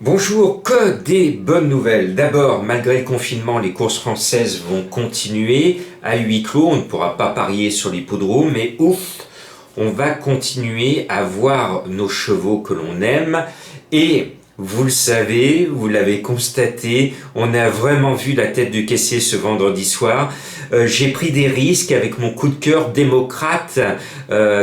Bonjour, que des bonnes nouvelles. D'abord, malgré le confinement, les courses françaises vont continuer à huis clos. On ne pourra pas parier sur l'hippodrome, mais ouf, on va continuer à voir nos chevaux que l'on aime. Et vous le savez, vous l'avez constaté, on a vraiment vu la tête du caissier ce vendredi soir. J'ai pris des risques avec mon coup de cœur démocrate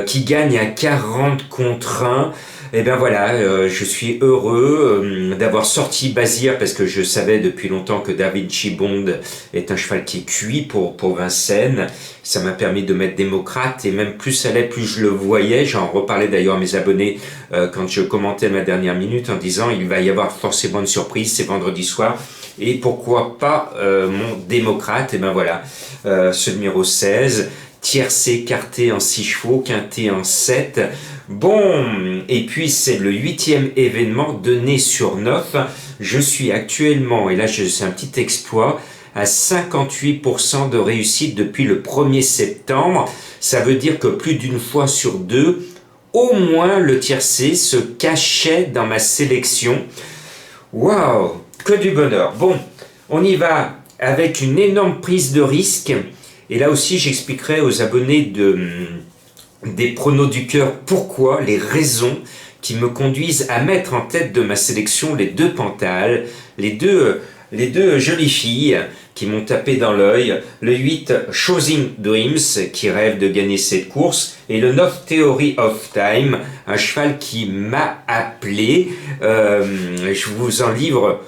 qui gagne à 40 contre 1. Et bien voilà, je suis heureux d'avoir sorti Bazir parce que je savais depuis longtemps que David Chibond est un cheval qui est cuit pour Vincennes. Ça m'a permis de mettre démocrate et même plus ça allait, plus je le voyais. J'en reparlais d'ailleurs à mes abonnés quand je commentais ma dernière minute en disant il va y avoir forcément une surprise, c'est vendredi soir. Et pourquoi pas mon démocrate. Et ben voilà, ce numéro 16, tiercé, quarté en 6 chevaux, quinté en 7. Bon, et puis c'est le 8e événement de Né sur 9. Je suis actuellement, et là c'est un petit exploit, à 58% de réussite depuis le 1er septembre. Ça veut dire que plus d'une fois sur deux, au moins le tiercé se cachait dans ma sélection. Waouh, que du bonheur. Bon, on y va avec une énorme prise de risque. Et là aussi, j'expliquerai aux abonnés des pronos du cœur pourquoi, les raisons qui me conduisent à mettre en tête de ma sélection les deux Pantales, les deux jolies filles qui m'ont tapé dans l'œil, le 8 Choosing Dreams qui rêve de gagner cette course et le 9 Theory of Time, un cheval qui m'a appelé. Je vous en livre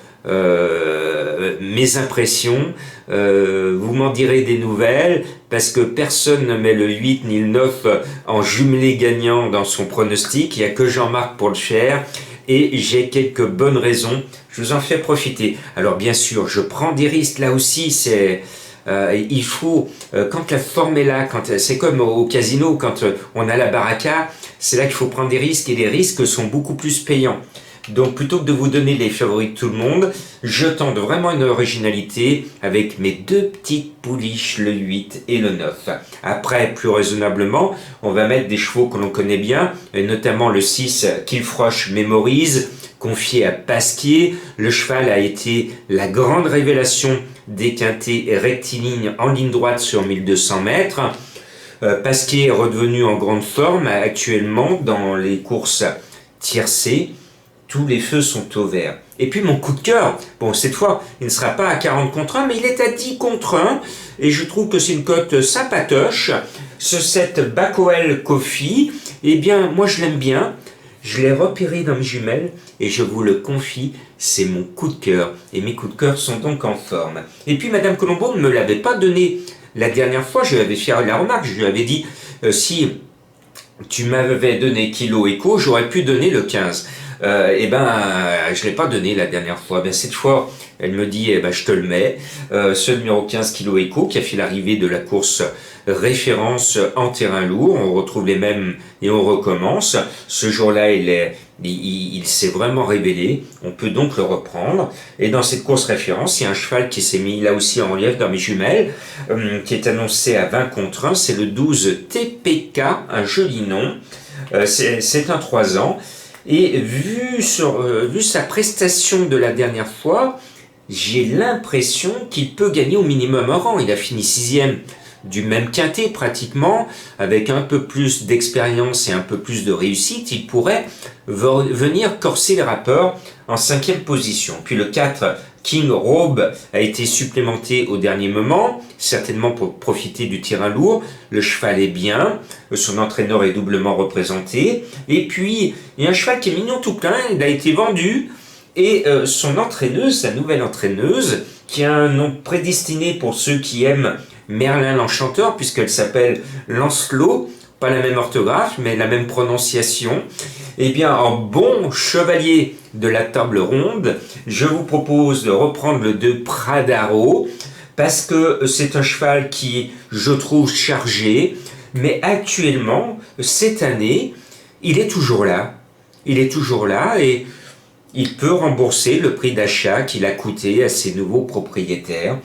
mes impressions, vous m'en direz des nouvelles parce que personne ne met le 8 ni le 9 en jumelé gagnant dans son pronostic, il n'y a que Jean-Marc pour le faire et j'ai quelques bonnes raisons, je vous en fais profiter. Alors bien sûr, je prends des risques, là aussi c'est... il faut, quand la forme est là, c'est comme au casino, quand on a la baraka, c'est là qu'il faut prendre des risques et les risques sont beaucoup plus payants. Donc plutôt que de vous donner les favoris de tout le monde, je tente vraiment une originalité avec mes deux petites pouliches, le 8 et le 9. Après, plus raisonnablement, on va mettre des chevaux que l'on connaît bien, et notamment le 6 Kilfroche mémorise, confié à Pasquier. Le cheval a été la grande révélation des quintés rectilignes en ligne droite sur 1200 mètres. Pasquier est redevenu en grande forme actuellement dans les courses tiercées. Tous les feux sont au vert. Et puis mon coup de cœur, bon cette fois il ne sera pas à 40 contre 1, mais il est à 10 contre 1, et je trouve que c'est une cote sympatoche. Ce 7 Bacoel Coffee, eh bien moi je l'aime bien, je l'ai repéré dans mes jumelles, et je vous le confie, c'est mon coup de cœur, et mes coups de cœur sont donc en forme. Et puis Madame Colombo ne me l'avait pas donné la dernière fois, je lui avais fait la remarque, je lui avais dit, si tu m'avais donné Kilo Echo, j'aurais pu donner le 15. Je l'ai pas donné la dernière fois. Ben, cette fois, elle me dit, je te le mets. Ce numéro 15 Kilo Echo qui a fait l'arrivée de la course référence en terrain lourd. On retrouve les mêmes et on recommence. Ce jour-là, il s'est vraiment révélé. On peut donc le reprendre. Et dans cette course référence, il y a un cheval qui s'est mis là aussi en relief dans mes jumelles, qui est annoncé à 20 contre 1. C'est le 12 TPK, un joli nom. C'est un 3 ans. Et vu sa prestation de la dernière fois, j'ai l'impression qu'il peut gagner au minimum un rang. Il a fini 6e du même quintet pratiquement, avec un peu plus d'expérience et un peu plus de réussite, il pourrait venir corser les rappeurs en 5e position. Puis le 4, King Robe, a été supplémenté au dernier moment, certainement pour profiter du terrain lourd. Le cheval est bien, son entraîneur est doublement représenté. Et puis, il y a un cheval qui est mignon tout plein, il a été vendu. Et son entraîneuse, sa nouvelle entraîneuse, qui a un nom prédestiné pour ceux qui aiment Merlin l'Enchanteur, puisqu'elle s'appelle Lancelot, pas la même orthographe, mais la même prononciation. Eh bien, en bon chevalier de la table ronde, je vous propose de reprendre le 2 Pradaro, parce que c'est un cheval qui, je trouve, chargé, mais actuellement, cette année, il est toujours là. Il est toujours là et il peut rembourser le prix d'achat qu'il a coûté à ses nouveaux propriétaires.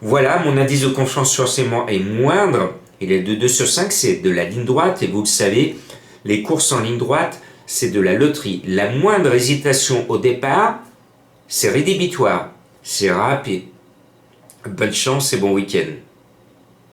Voilà, mon indice de confiance sur ces mois est moindre. Il est de 2 sur 5, c'est de la ligne droite. Et vous le savez, les courses en ligne droite, c'est de la loterie. La moindre hésitation au départ, c'est rédhibitoire, c'est râpé. Bonne chance et bon week-end.